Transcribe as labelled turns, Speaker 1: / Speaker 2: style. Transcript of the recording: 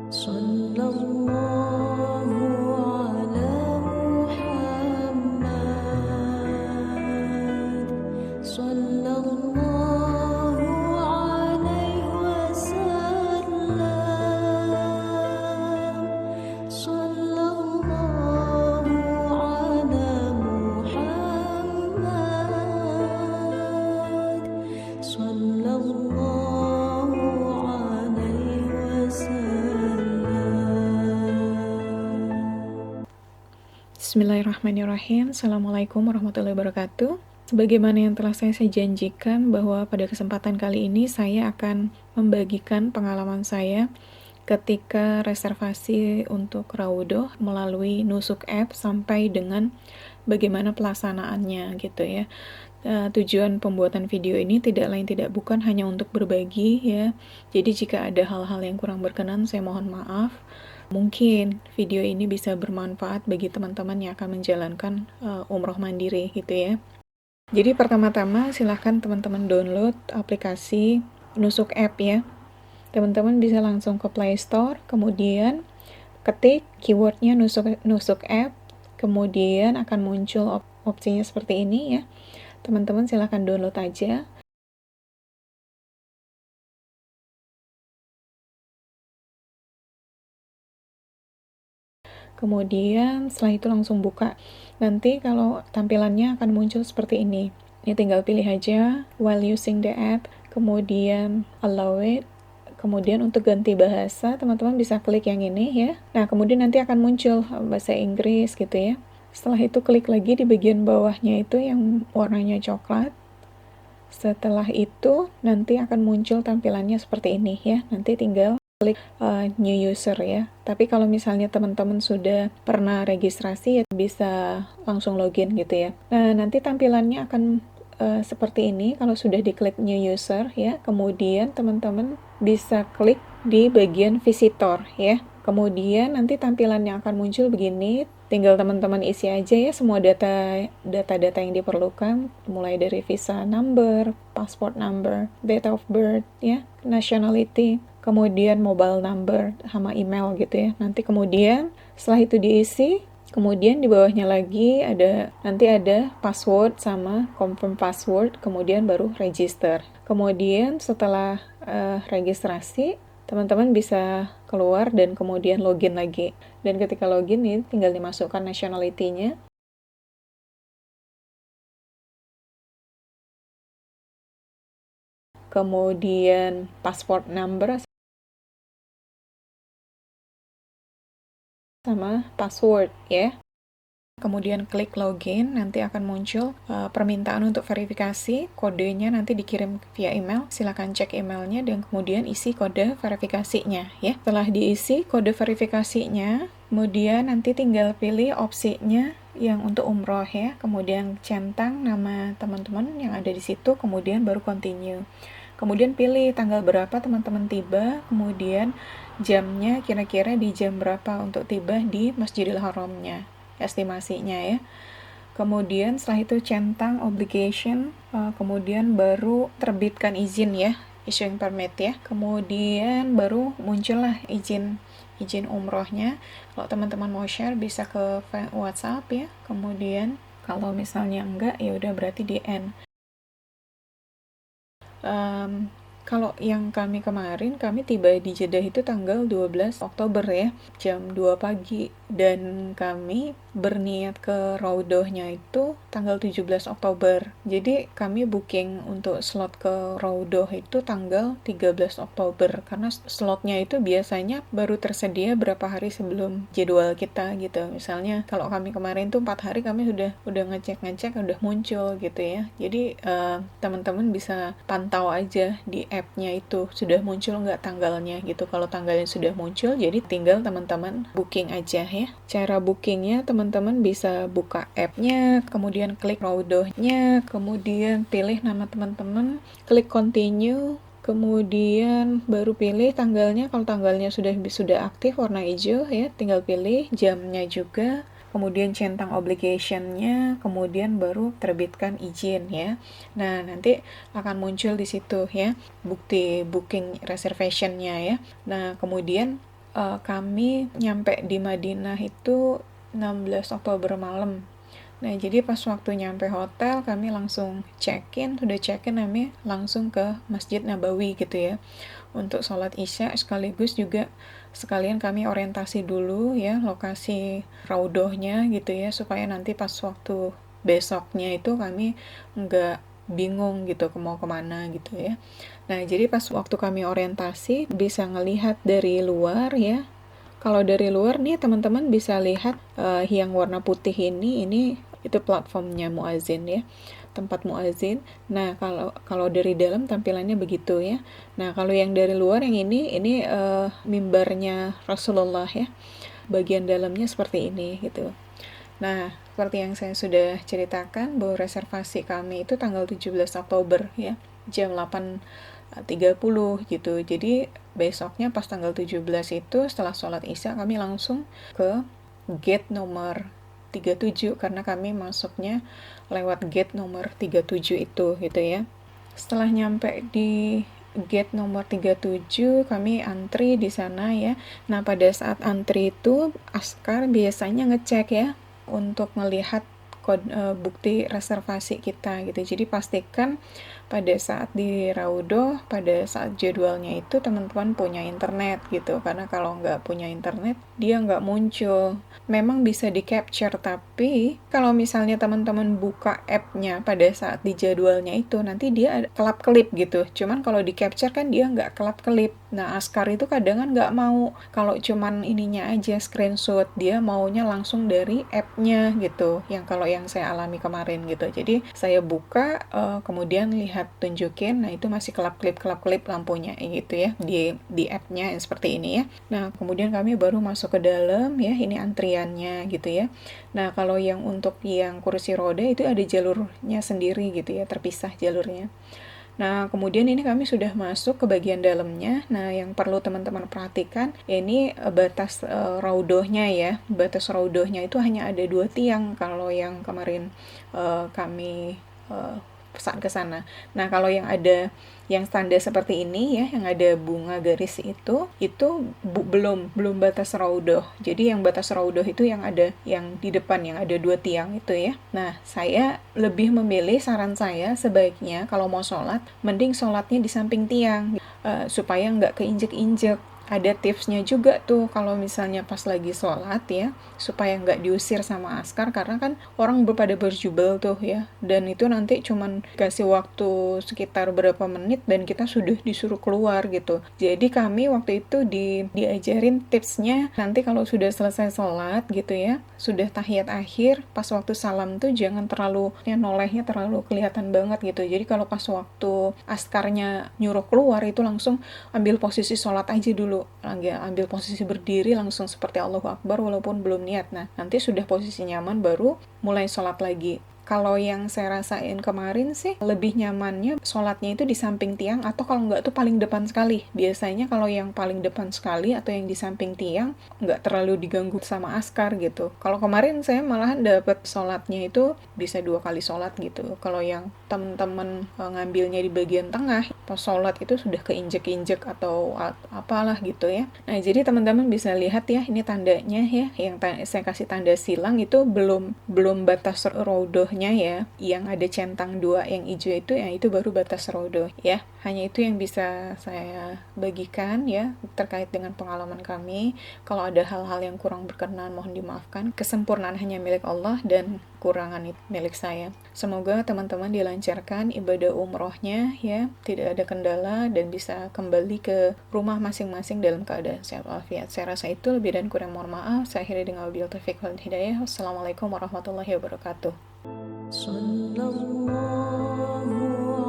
Speaker 1: صلى الله على محمد صلى الله عليه وسلم صلى الله على محمد صلى الله عليه وسلم.
Speaker 2: Bismillahirrahmanirrahim. Assalamualaikum warahmatullahi wabarakatuh. Sebagaimana yang telah saya janjikan bahwa pada kesempatan kali ini saya akan membagikan pengalaman saya ketika reservasi untuk Raudhoh melalui Nusuk App sampai dengan bagaimana pelaksanaannya gitu ya. Tujuan pembuatan video ini tidak lain tidak bukan hanya untuk berbagi ya. Jadi jika ada hal-hal yang kurang berkenan saya mohon maaf. Mungkin video ini bisa bermanfaat bagi teman-teman yang akan menjalankan umroh mandiri gitu ya. Jadi pertama-tama silahkan teman-teman download aplikasi Nusuk App ya. Teman-teman bisa langsung ke Play Store, kemudian ketik keywordnya Nusuk App, kemudian akan muncul opsinya seperti ini ya. Teman-teman silahkan download aja. Kemudian setelah itu langsung buka. Nanti kalau tampilannya akan muncul seperti ini. Ini tinggal pilih aja while using the app, kemudian allow it. Kemudian untuk ganti bahasa, teman-teman bisa klik yang ini ya. Nah, kemudian nanti akan muncul bahasa Inggris gitu ya. Setelah itu klik lagi di bagian bawahnya itu yang warnanya coklat. Setelah itu nanti akan muncul tampilannya seperti ini ya. Nanti tinggal klik new user ya. Tapi kalau misalnya teman-teman sudah pernah registrasi ya bisa langsung login gitu ya. Nah, nanti tampilannya akan seperti ini kalau sudah diklik new user ya. Kemudian teman-teman bisa klik di bagian visitor ya. Kemudian nanti tampilannya akan muncul begini. Tinggal teman-teman isi aja ya semua data-data yang diperlukan, mulai dari visa number, passport number, date of birth ya, nationality, kemudian mobile number sama email gitu ya. Nanti kemudian setelah itu diisi, kemudian di bawahnya lagi nanti ada password sama confirm password, kemudian baru register. Kemudian setelah registrasi, teman-teman bisa keluar dan kemudian login lagi. Dan ketika login ini tinggal dimasukkan nationality-nya. Kemudian passport number sama password ya. Kemudian klik login, nanti akan muncul permintaan untuk verifikasi, kodenya nanti dikirim via email, silakan cek emailnya dan kemudian isi kode verifikasinya ya. Setelah diisi kode verifikasinya, kemudian nanti tinggal pilih opsinya yang untuk umroh ya, kemudian centang nama teman-teman yang ada di situ, kemudian baru continue. Kemudian pilih tanggal berapa teman-teman tiba, kemudian jamnya kira-kira di jam berapa untuk tiba di Masjidil Haramnya, estimasinya ya. Kemudian setelah itu centang obligation, kemudian baru terbitkan izin ya, issuing permit ya. Kemudian baru muncullah izin umrohnya. Kalau teman-teman mau share bisa ke WhatsApp ya. Kemudian kalau misalnya enggak ya udah berarti di end. Kalau yang kami kemarin, kami tiba di Jeddah itu tanggal 12 Oktober ya, jam 2 pagi. Dan kami berniat ke Raudhohnya itu tanggal 17 Oktober. Jadi kami booking untuk slot ke Raudhoh itu tanggal 13 Oktober. Karena slotnya itu biasanya baru tersedia berapa hari sebelum jadwal kita gitu. Misalnya kalau kami kemarin tuh 4 hari kami udah ngecek udah muncul gitu ya. Jadi teman-teman bisa pantau aja di app-nya itu sudah muncul nggak tanggalnya gitu. Kalau tanggalnya sudah muncul, jadi tinggal teman-teman booking aja ya. Cara bookingnya teman-teman bisa buka app-nya, kemudian klik Raudhohnya, kemudian pilih nama teman-teman, klik continue, kemudian baru pilih tanggalnya. Kalau tanggalnya sudah aktif warna hijau ya, tinggal pilih jamnya juga. Kemudian centang obligation-nya, kemudian baru terbitkan izin ya. Nah, nanti akan muncul di situ ya, bukti booking reservation-nya ya. Nah, kemudian kami nyampe di Madinah itu 16 Oktober malam. Nah, jadi pas waktu nyampe hotel, kami langsung check-in, kami langsung ke Masjid Nabawi gitu ya, untuk sholat Isya, sekaligus juga sekalian kami orientasi dulu ya, lokasi raudhohnya gitu ya, supaya nanti pas waktu besoknya itu kami nggak bingung gitu mau kemana gitu ya. Nah, jadi pas waktu kami orientasi, bisa ngelihat dari luar ya. Kalau dari luar nih teman-teman bisa lihat yang warna putih ini itu platformnya muazin ya, tempat muazin. Nah, kalau dari dalam tampilannya begitu ya. Nah, kalau yang dari luar yang ini mimbarnya Rasulullah ya. Bagian dalamnya seperti ini gitu. Nah, seperti yang saya sudah ceritakan bahwa reservasi kami itu tanggal 17 Oktober ya, jam 8.30 gitu. Jadi besoknya pas tanggal 17 itu setelah sholat Isya kami langsung ke gate nomor 37 karena kami masuknya lewat gate nomor 37 itu gitu ya. Setelah nyampe di gate nomor 37 kami antri di sana ya. Nah, pada saat antri itu askar biasanya ngecek ya untuk melihat bukti reservasi kita gitu. Jadi pastikan pada saat di raudhoh, pada saat jadwalnya itu teman-teman punya internet gitu, karena kalau nggak punya internet dia nggak muncul. Memang bisa di capture, tapi kalau misalnya teman-teman buka app-nya pada saat di jadwalnya itu nanti dia ada kelap-kelip gitu. Cuman kalau di capture kan dia nggak kelap-kelip. Nah, askar itu kadang kan nggak mau kalau cuman ininya aja screenshot, dia maunya langsung dari app-nya gitu, yang kalau yang saya alami kemarin gitu. Jadi saya buka kemudian lihat tunjukin, nah itu masih kelap-kelip lampunya gitu ya di app-nya seperti ini ya. Nah, kemudian kami baru masuk ke dalam ya, ini antriannya gitu ya. Nah, kalau yang untuk yang kursi roda itu ada jalurnya sendiri gitu ya, terpisah jalurnya. Nah, kemudian ini kami sudah masuk ke bagian dalamnya. Nah, yang perlu teman-teman perhatikan, ini batas raudhohnya ya. Batas raudhohnya itu hanya ada 2 tiang kalau yang kemarin kami saat ke sana. Nah, kalau yang ada yang standar seperti ini ya, yang ada bunga garis itu belum batas raudhoh. Jadi yang batas raudhoh itu yang ada yang di depan yang ada 2 tiang itu ya. Nah, saya lebih memilih, saran saya sebaiknya kalau mau sholat, mending sholatnya di samping tiang supaya nggak keinjek-injek. Ada tipsnya juga tuh kalau misalnya pas lagi sholat ya, supaya nggak diusir sama askar, karena kan orang pada berjubel tuh ya, dan itu nanti cuman kasih waktu sekitar berapa menit dan kita sudah disuruh keluar gitu. Jadi kami waktu itu diajarin tipsnya, nanti kalau sudah selesai sholat gitu ya, sudah tahiyat akhir, pas waktu salam tuh jangan terlalu nolehnya terlalu kelihatan banget gitu. Jadi kalau pas waktu askarnya nyuruh keluar itu langsung ambil posisi sholat aja dulu, ambil posisi berdiri langsung seperti Allahu Akbar walaupun belum niat. Nah, nanti sudah posisi nyaman baru mulai sholat lagi. Kalau yang saya rasain kemarin sih, lebih nyamannya sholatnya itu di samping tiang, atau kalau nggak tuh paling depan sekali. Biasanya kalau yang paling depan sekali atau yang di samping tiang, nggak terlalu diganggu sama askar gitu. Kalau kemarin saya malahan dapat sholatnya itu bisa 2 kali sholat gitu. Kalau yang teman-teman ngambilnya di bagian tengah, pas sholat itu sudah keinjek-injek atau apalah gitu ya. Nah, jadi teman-teman bisa lihat ya, ini tandanya ya, yang saya kasih tanda silang itu belum batas raudhohnya ya, yang ada centang 2 yang hijau itu, yang itu baru batas raudhoh ya. Hanya itu yang bisa saya bagikan ya terkait dengan pengalaman kami. Kalau ada hal-hal yang kurang berkenan mohon dimaafkan. Kesempurnaan hanya milik Allah dan kurangan itu milik saya. Semoga teman-teman dilancarkan ibadah umrohnya ya, tidak ada kendala dan bisa kembali ke rumah masing-masing dalam keadaan sehat walafiat. Saya rasa itu, lebih dan kurang mohon maaf. Saya akhiri dengan wabillahi taufiq wal hidayah. Wassalamualaikum warahmatullahi wabarakatuh.
Speaker 1: Sallallahu ala Muhammad.